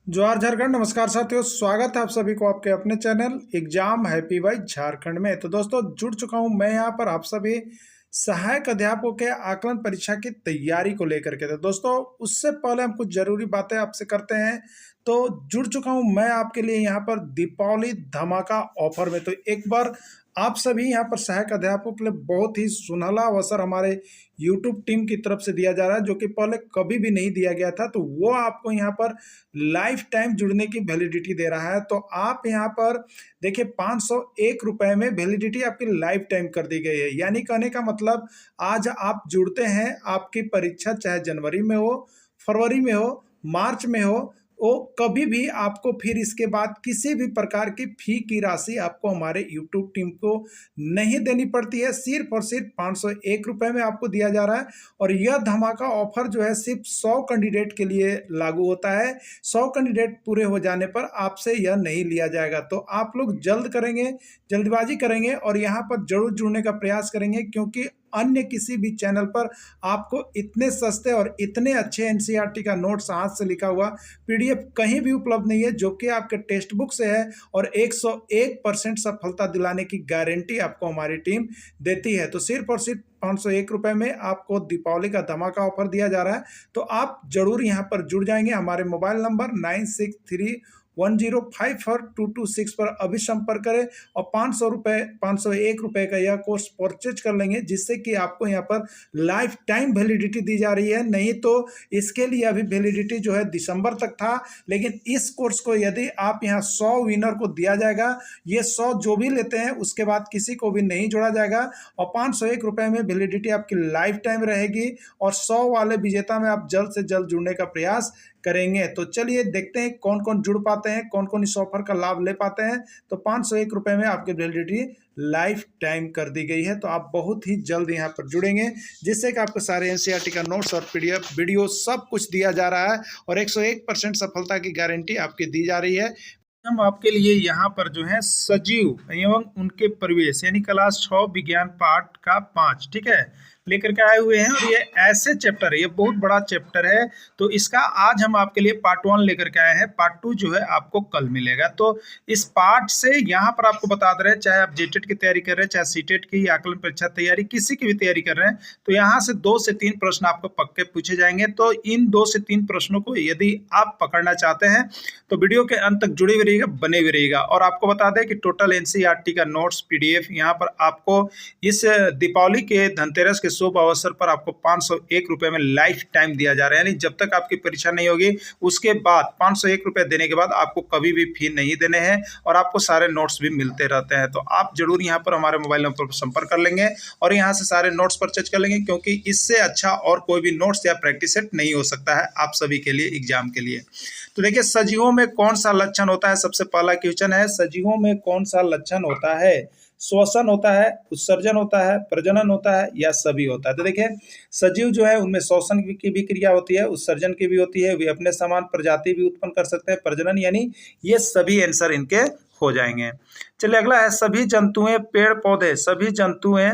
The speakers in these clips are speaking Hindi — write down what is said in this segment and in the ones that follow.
जोहार झारखंड। नमस्कार साथियों, स्वागत है आप सभी को आपके अपने channel exam happy by Jharkhand में। तो दोस्तों जुड़ चुका हूं मैं यहां पर आप सभी सहायक अध्यापकों के आकलन परीक्षा की तैयारी को लेकर के। तो दोस्तों उससे पहले हम कुछ जरूरी बातें आपसे करते हैं। तो जुड़ चुका हूं मैं आपके लिए यहां पर दीपावली धमाका ऑफर में। तो एक बार आप सभी यहाँ पर सहायक अध्यापकों के लिए बहुत ही सुनहला अवसर हमारे YouTube टीम की तरफ से दिया जा रहा है, जो कि पहले कभी भी नहीं दिया गया था। तो वो आपको यहाँ पर लाइफ टाइम जुड़ने की वैलिडिटी दे रहा है। तो आप यहाँ पर देखिए 501 रुपए में वैलिडिटी आपकी लाइफ टाइम कर दी गई है। यानी कहने का मतलब आज आप जुड़ते हैं, आपकी परीक्षा चाहे जनवरी में हो, फरवरी में हो, मार्च में हो, वो कभी भी आपको फिर इसके बाद किसी भी प्रकार की फी की राशि आपको हमारे YouTube टीम को नहीं देनी पड़ती है। सिर्फ और सिर्फ 501 रुपए में आपको दिया जा रहा है। और यह धमाका ऑफर जो है सिर्फ 100 कैंडिडेट के लिए लागू होता है। 100 कैंडिडेट पूरे हो जाने पर आपसे यह नहीं लिया जाएगा। तो आप लोग जल्द करेंगे, जल्दबाजी करेंगे और यहाँ पर जरूर जुड़ने का प्रयास करेंगे, क्योंकि अन्य किसी भी चैनल पर आपको इतने सस्ते और इतने अच्छे एनसीईआरटी का नोट्स हाथ से लिखा हुआ पीडीएफ कहीं भी उपलब्ध नहीं है, जो कि आपके टेक्स्ट बुक से है। और 101% सफलता दिलाने की गारंटी आपको हमारी टीम देती है। तो सिर्फ और सिर्फ 501 रुपए में आपको दीपावली का धमाका ऑफर दिया जा रहा है। तो आप जरूर यहाँ पर जुड़ जाएंगे। हमारे मोबाइल नंबर 9631054226 पर अभी संपर्क करें और 501 रुपए का यह कोर्स परचेज कर लेंगे, जिससे कि आपको यहाँ पर लाइफ टाइम वैलिडिटी दी जा रही है। नहीं तो इसके लिए अभी वैलिडिटी जो है दिसंबर तक था, लेकिन इस कोर्स को यदि आप यहाँ 100 विनर को दिया जाएगा, ये 100 जो भी लेते हैं उसके बाद किसी को भी नहीं जोड़ा जाएगा। और 501 रुपए में वैलिडिटी आपकी लाइफ टाइम रहेगी। और 100 वाले विजेता में आप जल्द से जल्द जुड़ने का प्रयास करेंगे। तो चलिए देखते हैं कौन कौन जुड़ पाते हैं, कौन कौन इस ऑफर का लाभ ले पाते हैं। तो 501 रुपए में आपकी वैलिडिटी लाइफ टाइम कर दी गई है। तो आप बहुत ही जल्द यहाँ पर जुड़ेंगे, जिससे कि आपको सारे एनसीईआरटी का नोट्स और पीडीएफ वीडियो सब कुछ दिया जा रहा है और 101% सफलता की गारंटी आपकी दी जा रही है। हम आपके लिए यहाँ पर जो है सजीव एवं उनके परिवेश यानी क्लास 6 विज्ञान पाठ का 5, ठीक है, लेकर के आए हुए हैं। और ये ऐसे चैप्टर है, ये बहुत बड़ा चैप्टर है। तो इसका आज हम आपके लिए पार्ट 1 लेकर के आए हैं। पार्ट 2 जो है आपको कल मिलेगा। तो इस पार्ट से यहाँ पर आपको बता दे रहे हैं, चाहे आप जेटेट की तैयारी कर रहे हैं, चाहे सीटेट की आकलन परीक्षा तैयारी किसी की भी तैयारी कर रहे हैं, तो यहाँ से 2 से 3 प्रश्न आपको पक्के पूछे जाएंगे। तो इन 2 से 3 प्रश्नों को यदि आप पकड़ना चाहते हैं तो वीडियो के अंत तक जुड़े हुए रहिएगा, बने हुए रहिएगा। और आपको बता दें कि टोटल एनसीईआरटी का नोट्स पीडीएफ यहाँ पर आपको इस दीपावली के धनतेरस के शुभ अवसर पर आपको 501 रुपए में लाइफ टाइम दिया जा रहा है। यानी जब तक आपकी परीक्षा नहीं होगी उसके बाद 501 रुपए देने के बाद आपको कभी भी फी नहीं देने हैं और आपको सारे नोट्स भी मिलते रहते हैं। तो आप जरूर यहाँ पर हमारे मोबाइल नंबर पर संपर्क कर लेंगे और यहाँ से सारे नोट्स परचेज कर लेंगे, क्योंकि इससे अच्छा और कोई भी नोट्स या प्रैक्टिस सेट नहीं हो सकता है आप सभी के लिए एग्जाम के लिए। तो देखिए सजीवों में कौन सा लक्षण होता है, सबसे पहला क्वेश्चन है, सजीवों में कौन सा लक्षण होता है? श्वसन होता है, उत्सर्जन होता है, प्रजनन होता है, या सभी होता है? तो देखिए सजीव जो है उनमें श्वसन की भी क्रिया होती है, उत्सर्जन की भी होती है, वे अपने समान प्रजाति भी उत्पन्न कर सकते हैं, प्रजनन, यानी ये सभी आंसर इनके हो जाएंगे। चलिए अगला है, सभी जंतुएं पेड़ पौधे, सभी जंतुएं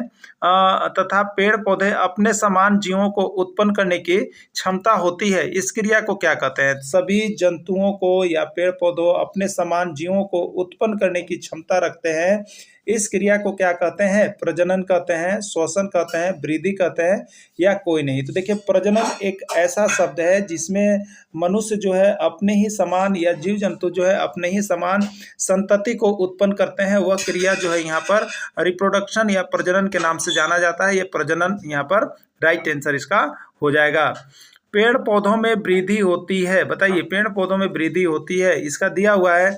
तथा पेड़ पौधे अपने समान जीवों को उत्पन्न करने की क्षमता होती है, इस क्रिया को क्या कहते हैं? सभी जंतुओं को या पेड़ पौधों अपने समान जीवों को उत्पन्न करने की क्षमता रखते हैं, इस क्रिया को क्या कहते हैं? प्रजनन कहते हैं, श्वसन कहते हैं, वृद्धि कहते हैं, या कोई नहीं? तो देखिए प्रजनन एक ऐसा शब्द है जिसमें मनुष्य जो है अपने ही समान या जीव जंतु जो है अपने ही समान संतति को उत्पन्न करते हैं। वह क्रिया जो है यहाँ पर रिप्रोडक्शन या प्रजनन के नाम से जाना जाता है। ये प्रजनन यहाँ पर राइट आंसर इसका हो जाएगा। पेड़ पौधों में वृद्धि होती है, बताइए पेड़ पौधों में वृद्धि होती है, इसका दिया हुआ है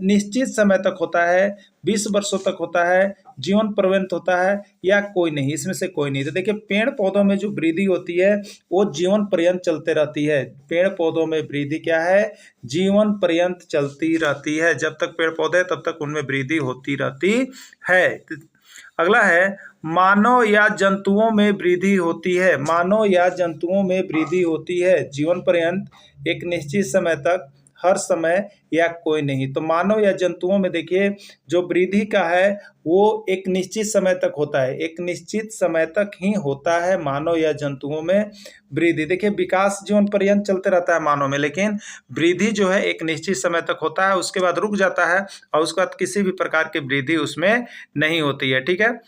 निश्चित समय तक होता है, 20 वर्षों तक होता है, जीवन पर्यंत होता है, या कोई नहीं? इसमें से कोई नहीं। तो देखिए पेड़ पौधों में जो वृद्धि होती है वो जीवन पर्यंत चलते रहती है। पेड़ पौधों में वृद्धि क्या है? जीवन पर्यंत चलती रहती है। जब तक पेड़ पौधे तब तक उनमें वृद्धि होती रहती है। अगला है, मानव या जंतुओं में वृद्धि होती है, मानव या जंतुओं में वृद्धि होती है जीवन पर्यंत, एक निश्चित समय तक, हर समय, या कोई नहीं? तो मानव या जंतुओं में देखिए जो वृद्धि का है वो एक निश्चित समय तक होता है, एक निश्चित समय तक ही होता है मानव या जंतुओं में वृद्धि। देखिए विकास जीवन पर्यंत चलते रहता है मानव में, लेकिन वृद्धि जो है एक निश्चित समय तक होता है, उसके बाद रुक जाता है और उसके बाद किसी भी प्रकार की वृद्धि उसमें नहीं होती है। ठीक है,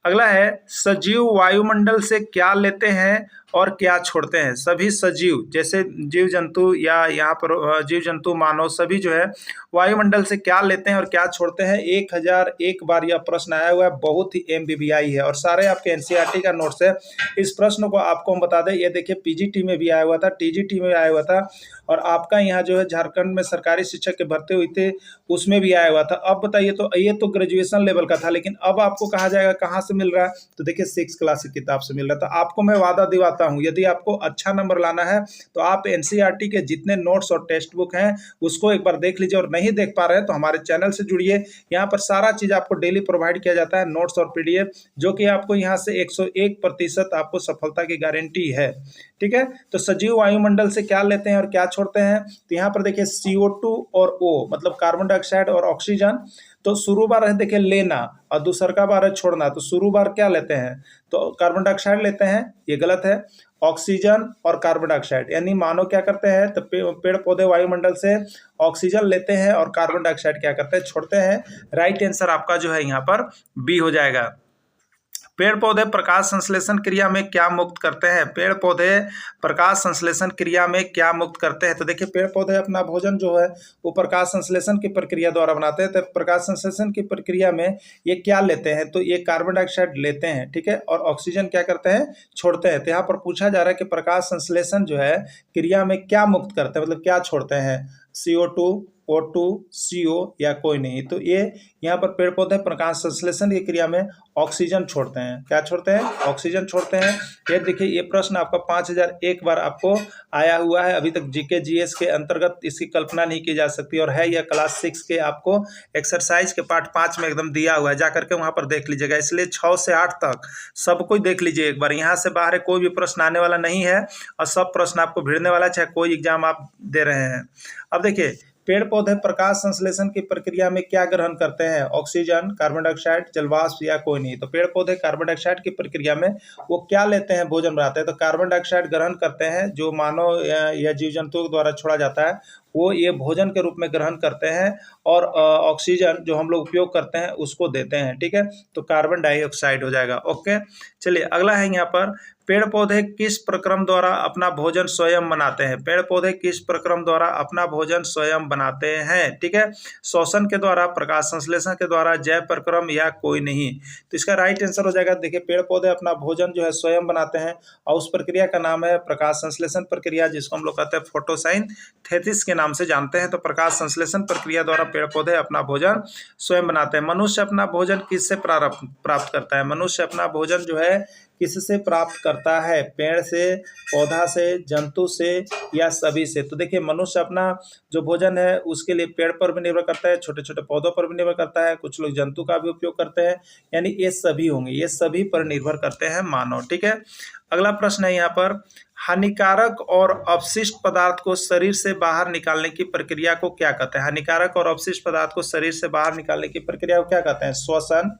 अगला है सजीव वायुमंडल से क्या लेते हैं और क्या छोड़ते हैं। सभी सजीव जैसे जीव जंतु या यहाँ पर जीव जंतु मानव सभी जो है वायुमंडल से क्या लेते हैं और क्या छोड़ते हैं। 1001 बार यह प्रश्न आया हुआ है, बहुत ही MBBI है और सारे आपके NCERT का नोट्स है। इस प्रश्न को आपको हम बता दें, ये देखिए PGT में भी आया हुआ था, TGT में आया हुआ था और आपका यहाँ जो है झारखंड में सरकारी शिक्षक के भर्ती हुई थे उसमें भी आया हुआ था। अब बताइए, तो ये तो ग्रेजुएशन लेवल का था, लेकिन अब आपको कहा जाएगा कहाँ से मिल रहा है, तो देखिए 6 क्लास की किताब से मिल रहा है। तो आपको मैं वादा दिलाता हूँ, यदि आपको अच्छा नंबर लाना है तो आप NCERT के जितने नोट्स और टेक्स्ट बुक हैं उसको एक बार देख लीजिए, और नहीं देख पा रहे हैं तो हमारे चैनल से जुड़िए। यहाँ पर सारा चीज़ आपको डेली प्रोवाइड किया जाता है, नोट्स और PDF, जो कि आपको यहाँ से 101% आपको सफलता की गारंटी है। ठीक है, तो सजीव वायुमंडल से क्या लेते हैं और क्या छोड़ते हैं, तो यहाँ पर देखिए CO2 और O मतलब कार्बन डाइऑक्साइड और ऑक्सीजन। तो शुरू बार है देखिए लेना और दूसरा बार है छोड़ना। तो शुरू बार क्या लेते हैं, तो कार्बन डाइऑक्साइड लेते हैं, ये गलत है। ऑक्सीजन और कार्बन डाइऑक्साइड, यानी मानव क्या करते हैं, तो पेड़ पौधे वायुमंडल से ऑक्सीजन लेते हैं और कार्बन डाइऑक्साइड क्या करते हैं, छोड़ते हैं। राइट आंसर आपका जो है यहाँ पर B हो जाएगा। पेड़ पौधे प्रकाश संश्लेषण क्रिया में क्या मुक्त करते हैं। पेड़ पौधे प्रकाश संश्लेषण क्रिया में क्या मुक्त करते हैं, तो देखिए पेड़ पौधे अपना भोजन जो है वो प्रकाश संश्लेषण की प्रक्रिया द्वारा बनाते हैं। तो प्रकाश संश्लेषण की प्रक्रिया में ये क्या लेते हैं, तो ये कार्बन डाइऑक्साइड लेते हैं, ठीक है, और ऑक्सीजन क्या करते हैं, छोड़ते हैं। तो यहाँ पर पूछा जा रहा है कि प्रकाश संश्लेषण जो है क्रिया में क्या मुक्त करते हैं, मतलब क्या छोड़ते हैं, CO2, O2, CO या कोई नहीं। तो ये यहाँ पर पेड़ पौधे प्रकाश संश्लेषण की क्रिया में ऑक्सीजन छोड़ते हैं। क्या छोड़ते हैं, ऑक्सीजन छोड़ते हैं। ये देखिए ये प्रश्न आपका 5001 बार आपको आया हुआ है। अभी तक GK GS के अंतर्गत इसकी कल्पना नहीं की जा सकती, और है यह क्लास 6 के आपको एक्सरसाइज के पार्ट 5 में एकदम दिया हुआ है, जाकर के वहाँ पर देख लीजिएगा। इसलिए 6 से 8 तक सब कुछ देख लीजिए एक बार, यहाँ से बाहर कोई भी प्रश्न आने वाला नहीं है और सब प्रश्न आपको भिड़ने वाला, चाहे कोई एग्जाम आप दे रहे हैं। अब देखिए पेड़ पौधे प्रकाश संश्लेषण की प्रक्रिया में क्या ग्रहण करते हैं, ऑक्सीजन, कार्बन डाइऑक्साइड, जलवाष्प या कोई नहीं। तो पेड़ पौधे कार्बन डाइऑक्साइड की प्रक्रिया में वो क्या लेते हैं, भोजन बनाते हैं। तो कार्बन डाइऑक्साइड ग्रहण करते हैं, जो मानव या जीव जंतुओं द्वारा छोड़ा जाता है वो ये भोजन के रूप में ग्रहण करते हैं, और ऑक्सीजन जो हम लोग उपयोग करते हैं उसको देते हैं। ठीक है, तो कार्बन डाइऑक्साइड हो जाएगा। ओके, चलिए अगला है यहाँ पर, पेड़ पौधे किस प्रक्रम द्वारा अपना भोजन स्वयं बनाते हैं। पेड़ पौधे किस प्रक्रम द्वारा अपना भोजन स्वयं बनाते हैं, ठीक है, श्वसन के द्वारा, प्रकाश संश्लेषण के द्वारा, जैव प्रक्रम या कोई नहीं। तो इसका राइट आंसर हो जाएगा, देखिए पेड़ पौधे अपना भोजन जो है स्वयं बनाते हैं और उस प्रक्रिया का नाम है प्रकाश संश्लेषण प्रक्रिया, जिसको हम लोग कहते हैं फोटोसिंथेसिस के नाम से जानते हैं। तो प्रकाश संश्लेषण प्रक्रिया द्वारा पेड़ पौधे अपना भोजन स्वयं बनाते हैं। मनुष्य अपना भोजन किससे प्राप्त करता है। मनुष्य अपना भोजन जो है किससे प्राप्त करता है, पेड़ से, पौधा से, जंतु से या सभी से। तो देखिए मनुष्य अपना जो भोजन है उसके लिए पेड़ पर भी निर्भर करता है, छोटे छोटे पौधों पर भी निर्भर करता है, कुछ लोग जंतु का भी उपयोग करते हैं, यानी ये सभी होंगे, ये सभी पर निर्भर करते हैं मानव। ठीक है, अगला प्रश्न है यहाँ पर, हानिकारक और अपशिष्ट पदार्थ को शरीर से बाहर निकालने की प्रक्रिया को क्या कहते हैं। हानिकारक और अपशिष्ट पदार्थ को शरीर से बाहर निकालने की प्रक्रिया को क्या कहते हैं, श्वसन,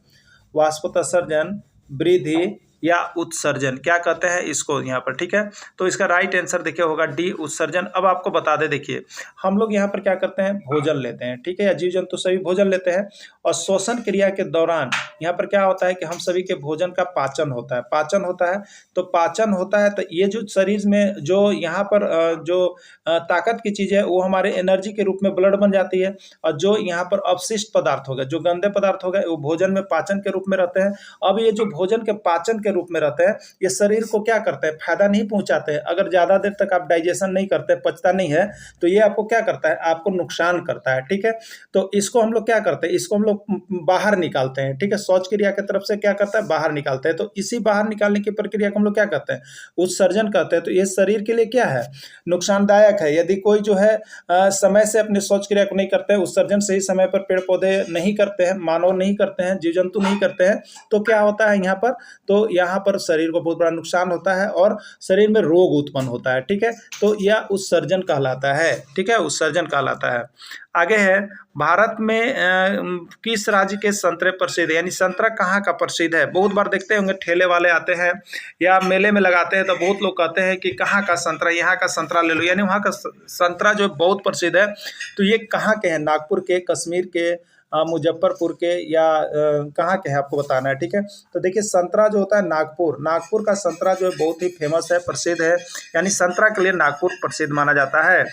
वाष्पोत्सर्जन, वृद्धि या उत्सर्जन, क्या कहते हैं इसको यहाँ पर। ठीक है, तो इसका राइट आंसर देखिए होगा D, उत्सर्जन। अब आपको बता दे, देखिए हम लोग यहाँ पर क्या करते हैं, भोजन लेते हैं, ठीक है, या जीव जंतु सभी भोजन लेते हैं, और श्वसन क्रिया के दौरान यहाँ पर क्या होता है कि हम सभी के भोजन का पाचन होता है, पाचन होता है। तो पाचन होता है तो ये जो शरीर में जो यहाँ पर जो ताकत की चीज़ है वो हमारे एनर्जी के रूप में ब्लड बन जाती है, और जो यहाँ पर अपशिष्ट पदार्थ हो गए, जो गंदे पदार्थ हो गए, वो भोजन में पाचन के रूप में रहते हैं। अब ये जो भोजन के पाचन के रूप में रहते हैं, ये शरीर को क्या करते हैं, फायदा नहीं पहुंचाते हैं। अगर ज्यादा देर तक आप डाइजेशन नहीं करते, पचता नहीं है, तो ये आपको क्या करता है, आपको नुकसान करता है। ठीक है, तो इसको हम लोग क्या करते हैं, इसको हम लोग बाहर निकालते हैं। ठीक है, शौच क्रिया की तरफ से क्या करता है, बाहर निकालते हैं। तो इसी बाहर निकालने की प्रक्रिया को हम लोग क्या कहते हैं, उत्सर्जन कहते हैं। तो ये शरीर के लिए क्या है, नुकसानदायक है। यदि कोई जो है समय से अपनी शौच क्रिया को नहीं करते हैं, उत्सर्जन सही समय पर पेड़ पौधे नहीं करते हैं, मानव नहीं करते हैं, जीव जंतु नहीं करते हैं, तो क्या होता है यहाँ पर, तो यहाँ पर शरीर को बहुत बड़ा नुकसान होता है और शरीर में रोग उत्पन्न होता है। ठीक है, तो यह उत्सर्जन कहलाता है। ठीक है, उत्सर्जन कहलाता है। आगे है, भारत में किस राज्य के संतरे प्रसिद्ध है, यानी संतरा कहाँ का प्रसिद्ध है। बहुत बार देखते होंगे ठेले वाले आते हैं या मेले में लगाते हैं तो बहुत लोग कहते हैं कि कहाँ का संतरा, यहाँ का संतरा ले लो, यानी वहाँ का संतरा जो बहुत प्रसिद्ध है। तो ये कहाँ के हैं, नागपुर के, कश्मीर के, मुजफ्फरपुर के, या कहाँ के हैं आपको बताना है, ठीक है। तो देखिए संतरा जो होता है नागपुर का संतरा जो है बहुत ही फेमस है, प्रसिद्ध है, यानी संतरा के लिए नागपुर प्रसिद्ध माना जाता है।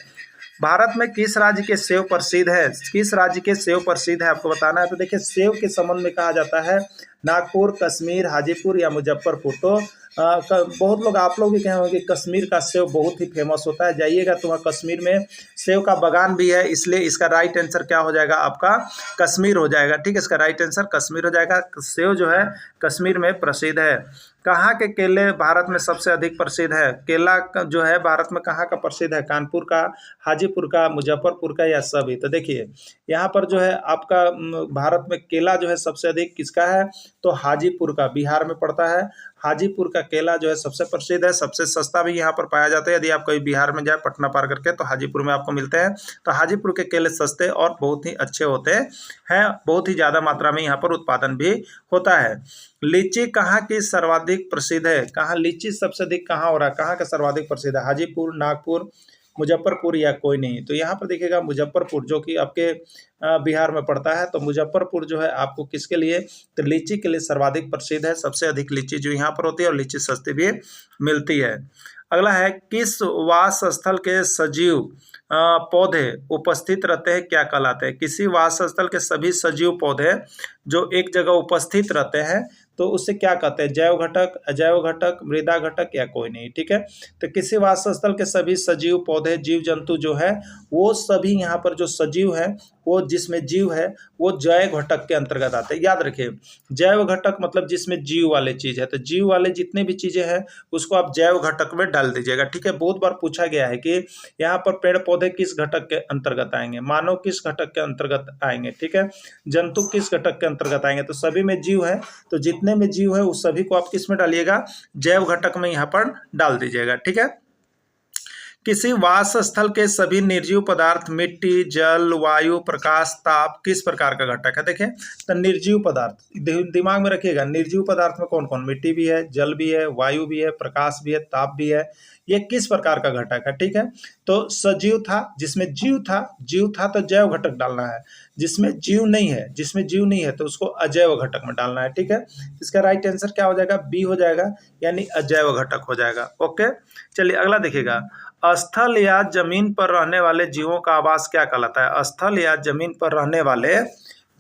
भारत में किस राज्य के सेव प्रसिद्ध है, किस राज्य के सेव प्रसिद्ध है आपको बताना है। तो देखिए सेव के संबंध में कहा जाता है नागपुर, कश्मीर, हाजीपुर या मुजफ्फरपुर। तो बहुत लोग, आप लोग भी कहे होंगे कि कश्मीर का सेव बहुत ही फेमस होता है, जाइएगा तो वहाँ कश्मीर में सेव का बागान भी है, इसलिए इसका राइट आंसर क्या हो जाएगा आपका, कश्मीर हो जाएगा, ठीक है। इसका राइट आंसर कश्मीर हो जाएगा। सेव जो है कश्मीर में प्रसिद्ध है। कहाँ के केले भारत में सबसे अधिक प्रसिद्ध है, केला जो है भारत में कहाँ का प्रसिद्ध है, कानपुर का, हाजीपुर का, मुजफ्फरपुर का या सभी। तो देखिए यहाँ पर जो है आपका भारत में केला जो है सबसे अधिक किसका है, तो हाजीपुर का, बिहार में पड़ता है। हाजीपुर का केला जो है सबसे प्रसिद्ध है, सबसे सस्ता भी यहाँ पर पाया जाता है। यदि आप कभी बिहार में जाए पटना पार करके तो हाजीपुर में आपको मिलते हैं। तो हाजीपुर के केले सस्ते और बहुत ही अच्छे होते हैं, बहुत ही ज़्यादा मात्रा में यहाँ पर उत्पादन भी होता है। लीची कहाँ की सर्वाधिक प्रसिद्ध है, कहाँ लीची सबसे अधिक कहाँ हो रहा है, कहाँ का सर्वाधिक प्रसिद्ध है, हाजीपुर, नागपुर, मुजफ्फरपुर या कोई नहीं। तो यहाँ पर देखिएगा मुजफ्फरपुर जो कि आपके बिहार में पड़ता है। तो मुजफ्फरपुर जो है आपको किसके लिए, तो लीची के लिए सर्वाधिक प्रसिद्ध है, सबसे अधिक लीची जो यहाँ पर होती है और लीची सस्ती भी मिलती है। अगला है किस वास स्थल के सजीव पौधे उपस्थित रहते हैं क्या कहलाते हैं। किसी वास स्थल के सभी सजीव पौधे जो एक जगह उपस्थित रहते हैं तो उससे क्या कहते हैं, जैव घटक, अजैव घटक, मृदा घटक या कोई नहीं, ठीक है। तो किसी वास स्थल के सभी सजीव पौधे, जीव जंतु जो है वो सभी यहाँ पर जो सजीव है वो जिसमें जीव है वो जैव घटक के अंतर्गत आते हैं। याद रखिए जैव घटक मतलब जिसमें जीव वाले चीज है, तो जीव वाले जितने भी चीजें हैं उसको आप जैव घटक में डाल दीजिएगा, ठीक है। बहुत बार पूछा गया है कि यहाँ पर पेड़ पौधे किस घटक के अंतर्गत आएंगे, मानव किस घटक के अंतर्गत आएंगे, ठीक है, जंतु किस घटक के अंतर्गत आएंगे। तो सभी में जीव है, तो जितने में जीव है उस सभी को आप किस में डालिएगा, जैव घटक में यहाँ पर डाल दीजिएगा, ठीक है। किसी वास स्थल के सभी निर्जीव पदार्थ मिट्टी, जल, वायु, प्रकाश, ताप किस प्रकार का घटक है। देखिए तो निर्जीव पदार्थ दिमाग में रखिएगा, निर्जीव पदार्थ में कौन कौन, मिट्टी भी है, जल भी है, वायु भी है, प्रकाश भी है, ताप भी है, ये किस प्रकार का घटक है, ठीक है। तो सजीव था, जिसमें जीव था तो जैव घटक डालना है, जिसमें जीव नहीं है तो उसको अजैव घटक में डालना है, ठीक है। इसका राइट आंसर क्या हो जाएगा, बी हो जाएगा, यानी अजैव घटक हो जाएगा। ओके चलिए अगला देखिएगा, स्थल या जमीन पर रहने वाले जीवों का आवास क्या कहलाता है। स्थल या जमीन पर रहने वाले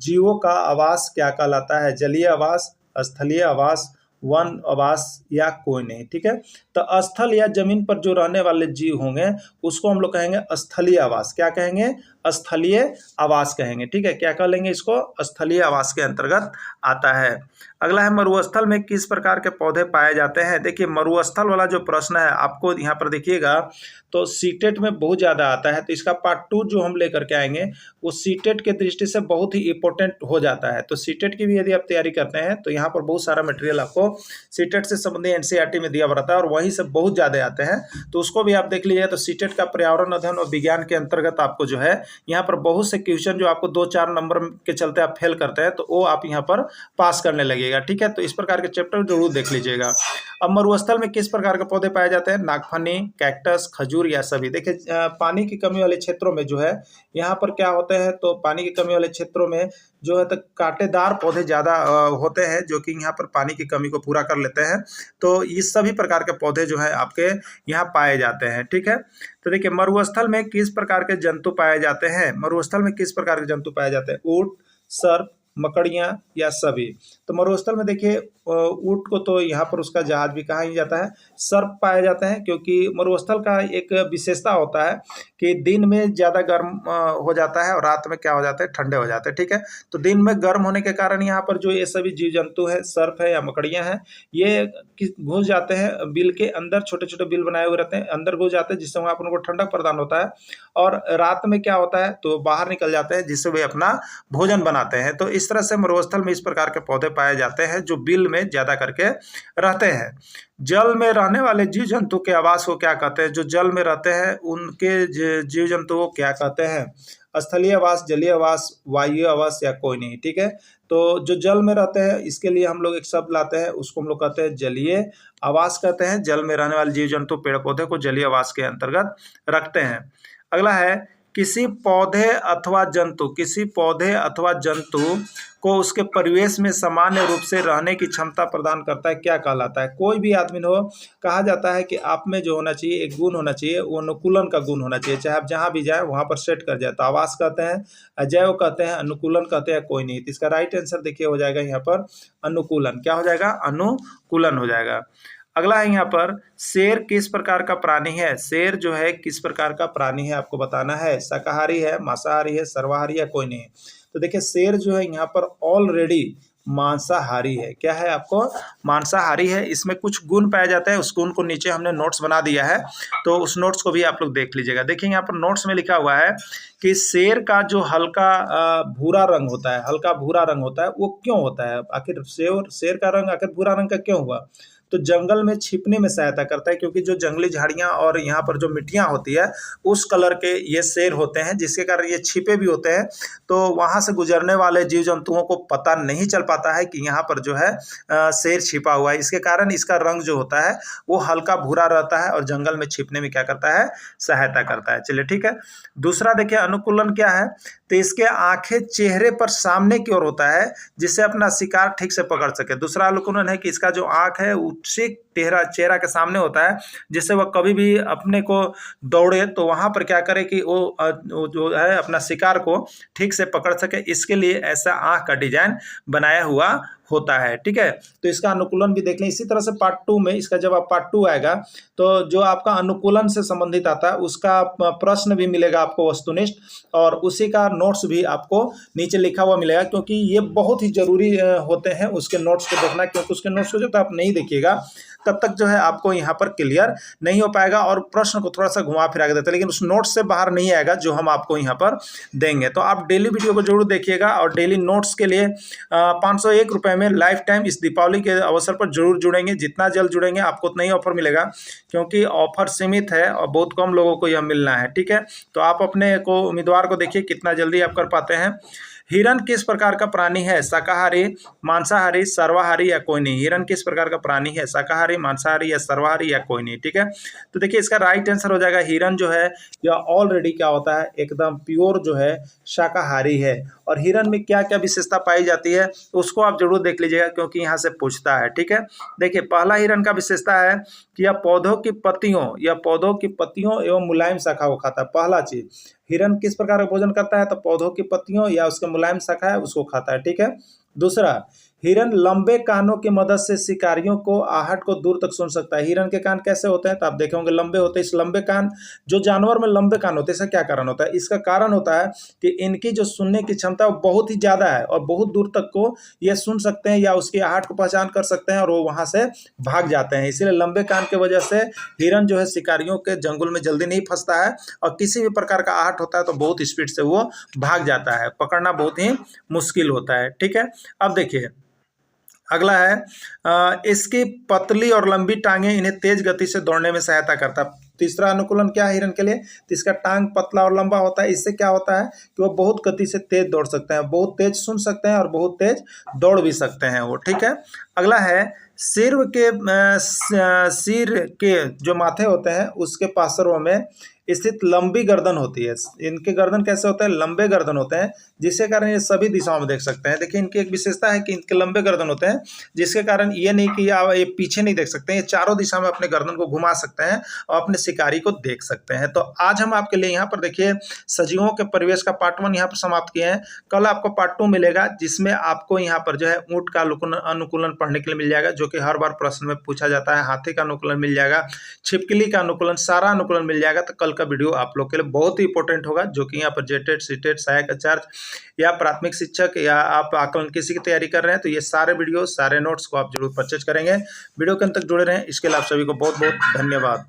जीवों का आवास क्या कहलाता है, जलीय आवास, स्थलीय आवास, वन आवास या कोई नहीं, ठीक है। तो स्थल या जमीन पर जो रहने वाले जीव होंगे उसको हम लोग कहेंगे स्थलीय आवास। क्या कहेंगे, स्थलीय आवास कहेंगे, ठीक है। क्या कह लेंगे इसको, स्थलीय आवास के अंतर्गत आता है। अगला है मरुस्थल में किस प्रकार के पौधे पाए जाते हैं। देखिए मरुस्थल वाला जो प्रश्न है आपको यहाँ पर देखिएगा तो सीटेट में बहुत ज़्यादा आता है, तो इसका पार्ट 2 जो हम लेकर के आएंगे वो सीटेट के दृष्टि से बहुत ही इंपॉर्टेंट हो जाता है। तो सीटेट की भी यदि आप तैयारी करते हैं तो यहाँ पर बहुत सारा मटेरियल आपको सीटेट से संबंधित एनसीईआरटी में दिया रहता है और वहीं से बहुत ज़्यादा आते हैं, तो उसको भी आप देख लीजिए। तो सीटेट का पर्यावरण अध्ययन और विज्ञान के अंतर्गत आपको जो है यहाँ पर बहुत से क्वेश्चन जो आपको 2-4 नंबर के चलते आप फेल करते हैं तो वो आप यहाँ पर पास करने लगेगा, ठीक है। तो इस प्रकार के चैप्टर जरूर देख लीजिएगा। अब मरुस्थल में किस प्रकार के पौधे पाए जाते हैं, नागफनी, कैक्टस, खजूर या सभी। देखिए पानी की कमी वाले क्षेत्रों में जो है यहाँ पर क्या होते हैं, तो पानी की कमी वाले क्षेत्रों में जो है तो कांटेदार पौधे ज़्यादा होते हैं जो कि यहाँ पर पानी की कमी को पूरा कर लेते हैं। तो इस सभी प्रकार के पौधे जो है आपके यहाँ पाए जाते हैं, ठीक है। तो देखिए मरुस्थल में किस प्रकार के जंतु पाए जाते हैं, मरुस्थल में किस प्रकार के जंतु पाए जाते हैं, ऊंट, सर्प, मकड़ियाँ या सभी। तो मरुस्थल में देखिए ऊंट को तो यहाँ पर उसका जहाज भी कहा ही जाता है, सर्प पाए जाते हैं क्योंकि मरुस्थल का एक विशेषता होता है कि दिन में ज़्यादा गर्म हो जाता है और रात में क्या हो जाता है, ठंडे हो जाते हैं, ठीक है। तो दिन में गर्म होने के कारण यहाँ पर जो ये सभी जीव जंतु है, सर्प है या मकड़ियाँ हैं, ये घुस जाते हैं बिल के अंदर, छोटे छोटे बिल बनाए हुए रहते हैं, अंदर घुस जाते हैं जिससे वहाँ पर उनको ठंडक प्रदान होता है और रात में क्या होता है तो बाहर निकल जाते हैं जिससे वे अपना भोजन बनाते हैं। तो इस इस तरह से मरुस्थल में इस प्रकार के पौधे पाए जाते हैं जो बिल में ज़्यादा करके रहते हैं। जल में रहने वाले जीव जंतु के आवास को क्या कहते हैं? जो जल में रहते हैं उनके जीव जंतु को क्या कहते हैं? स्थलीय आवास, जलीय आवास, वायु आवास या कोई नहीं। ठीक है, तो जो जल में रहते हैं इसके लिए हम लोग एक शब्द लाते हैं, उसको हम लोग कहते हैं जलीय आवास कहते हैं। जल में रहने वाले जीव जंतु पेड़ पौधे को जलीय आवास के अंतर्गत रखते हैं। अगला है किसी पौधे अथवा जंतु को उसके परिवेश में सामान्य रूप से रहने की क्षमता प्रदान करता है, क्या कहलाता है? कोई भी आदमी हो, कहा जाता है कि आप में जो होना चाहिए एक गुण होना चाहिए, वो अनुकूलन का गुण होना चाहिए। चाहे आप जहाँ भी जाए वहाँ पर सेट कर जाए, तो आवास कहते हैं, अजैव कहते हैं, अनुकूलन कहते हैं, कोई नहीं। तो इसका राइट आंसर देखिए हो जाएगा यहाँ पर अनुकूलन। क्या हो जाएगा? अनुकूलन हो जाएगा। अगला है यहाँ पर शेर किस प्रकार का प्राणी है? शेर जो है किस प्रकार का प्राणी है आपको बताना है। शाकाहारी है, मांसाहारी है, सर्वाहारी या कोई नहीं? तो देखिए शेर जो है यहाँ पर ऑलरेडी मांसाहारी है। क्या है आपको? मांसाहारी है। इसमें कुछ गुण पाए जाते हैं, उस गुण को नीचे हमने नोट्स बना दिया है, तो उस नोट्स को भी आप लोग देख लीजिएगा। देखिए यहाँ पर नोट्स में लिखा हुआ है कि शेर का जो हल्का भूरा रंग होता है, वो क्यों होता है? आखिर शेर का रंग आखिर भूरा रंग का क्यों हुआ? तो जंगल में छिपने में सहायता करता है, क्योंकि जो जंगली झाड़ियां और यहाँ पर जो मिट्टियां होती है उस कलर के ये शेर होते हैं, जिसके कारण ये छिपे भी होते हैं। तो वहां से गुजरने वाले जीव जंतुओं को पता नहीं चल पाता है कि यहाँ पर जो है शेर छिपा हुआ है। इसके कारण इसका रंग जो होता है वो हल्का भूरा रहता है और जंगल में छिपने में क्या करता है? सहायता करता है। चलिए ठीक है। दूसरा देखिए अनुकूलन क्या है? तो इसके आंखें चेहरे पर सामने की ओर होता है, जिससे अपना शिकार ठीक से पकड़ सके। दूसरा अनुकूलन है कि इसका जो आंख है उससे चेहरा के सामने होता है, जिससे वह कभी भी अपने को दौड़े तो वहां पर क्या करे कि वो जो है अपना शिकार को ठीक से पकड़ सके। इसके लिए ऐसा आंख का डिजाइन बनाया हुआ होता है। ठीक है, तो इसका अनुकूलन भी देख लें। इसी तरह से पार्ट 2 में इसका जब आप पार्ट 2 आएगा तो जो आपका अनुकूलन से संबंधित आता है उसका प्रश्न भी मिलेगा आपको वस्तुनिष्ठ, और उसी का नोट्स भी आपको नीचे लिखा हुआ मिलेगा, क्योंकि ये बहुत ही जरूरी होते हैं उसके नोट्स को देखना, क्योंकि उसके नोट्स को जब तक आप नहीं देखिएगा तब तक जो है आपको यहाँ पर क्लियर नहीं हो पाएगा, और प्रश्न को थोड़ा सा घुमा फिरा के देता है, लेकिन उस नोट्स से बाहर नहीं आएगा जो हम आपको यहाँ पर देंगे। तो आप डेली वीडियो को जरूर देखिएगा, और डेली नोट्स के लिए 501 रुपये में लाइफ टाइम इस दीपावली के अवसर पर जरूर जुड़ेंगे। जितना जल्द जुड़ेंगे आपको उतना ही ऑफर मिलेगा, क्योंकि ऑफर सीमित है और बहुत कम लोगों को यह मिलना है। ठीक है, तो आप अपने को उम्मीदवार को देखिए कितना जल्दी आप कर पाते हैं। हिरन किस प्रकार का प्राणी है? शाकाहारी, मांसाहारी, सर्वाहारी या कोई नहीं? हिरन किस प्रकार का प्राणी है? शाकाहारी, मांसाहारी या सर्वाहारी या कोई नहीं? ठीक है, तो देखिए इसका राइट आंसर हो जाएगा हिरन जो है यह ऑलरेडी क्या होता है? एकदम प्योर जो है शाकाहारी है। और हिरन में क्या क्या विशेषता पाई जाती है उसको आप जरूर देख लीजिएगा, क्योंकि यहाँ से पूछता है। ठीक है, देखिए पहला हिरन का विशेषता है कि यह पौधों की पत्तियों एवं मुलायम शाखा को खाता है। पहला चीज, हिरन किस प्रकार का भोजन करता है? तो पौधों की पत्तियों या उसके मुलायम शाखा है उसको खाता है। ठीक है, दूसरा, हिरन लंबे कानों की मदद से शिकारियों को आहट को दूर तक सुन सकता है। हिरन के कान कैसे होते हैं? तो आप देखे होंगे लंबे होते हैं। इस लंबे कान, जो जानवर में लंबे कान होते हैं, इसका क्या कारण होता है? इसका कारण होता है कि इनकी जो सुनने की क्षमता बहुत ही ज्यादा है और बहुत दूर तक को ये सुन सकते हैं या उसकी आहट को पहचान कर सकते हैं और वो वहां से भाग जाते हैं। इसीलिए लंबे कान की वजह से हिरन जो है शिकारियों के जंगल में जल्दी नहीं फंसता है, और किसी भी प्रकार का आहट होता है तो बहुत स्पीड से वो भाग जाता है। पकड़ना बहुत ही मुश्किल होता है। ठीक है, अब देखिए अगला है इसकी पतली और लंबी टांगें इन्हें तेज गति से दौड़ने में सहायता करता है। तीसरा अनुकूलन क्या है हिरन के लिए? तो इसका टांग पतला और लंबा होता है। इससे क्या होता है कि वो बहुत गति से तेज दौड़ सकते हैं, बहुत तेज सुन सकते हैं और बहुत तेज दौड़ भी सकते हैं वो। ठीक है, अगला है सिर के जो माथे होते हैं उसके पार्श्वों में स्थित लंबी गर्दन होती है। इनके गर्दन कैसे होते हैं? लंबे गर्दन होते हैं, जिसके कारण ये सभी दिशाओं में देख सकते हैं। देखिए इनकी एक विशेषता है कि इनके लंबे गर्दन होते हैं, जिसके कारण ये नहीं कि ये पीछे नहीं देख सकते हैं, ये चारों दिशा में अपने गर्दन को घुमा सकते हैं और अपने शिकारी को देख सकते हैं। तो आज हम आपके लिए यहाँ पर देखिए सजीवों के परिवेश का पार्ट 1 यहाँ पर समाप्त किए हैं। कल आपको पार्ट 2 मिलेगा, जिसमें आपको यहाँ पर जो है ऊंट का अनुकूलन पढ़ने के लिए मिल जाएगा, जो कि हर बार प्रश्न में पूछा जाता है। हाथी का अनुकूलन मिल जाएगा, छिपकली का अनुकूलन, सारा अनुकूलन मिल जाएगा। तो कल का वीडियो आप लोग के लिए बहुत ही इंपॉर्टेंट होगा, जो कि यहाँ पर जेटेट, सीटेट, सहायक आचार्य या प्राथमिक शिक्षक या आप आकलन किसी की तैयारी कर रहे हैं तो ये सारे वीडियो, सारे नोट्स को आप जरूर परचेज करेंगे। वीडियो के अंत तक जुड़े रहें। इसके लिए आप सभी को बहुत बहुत धन्यवाद।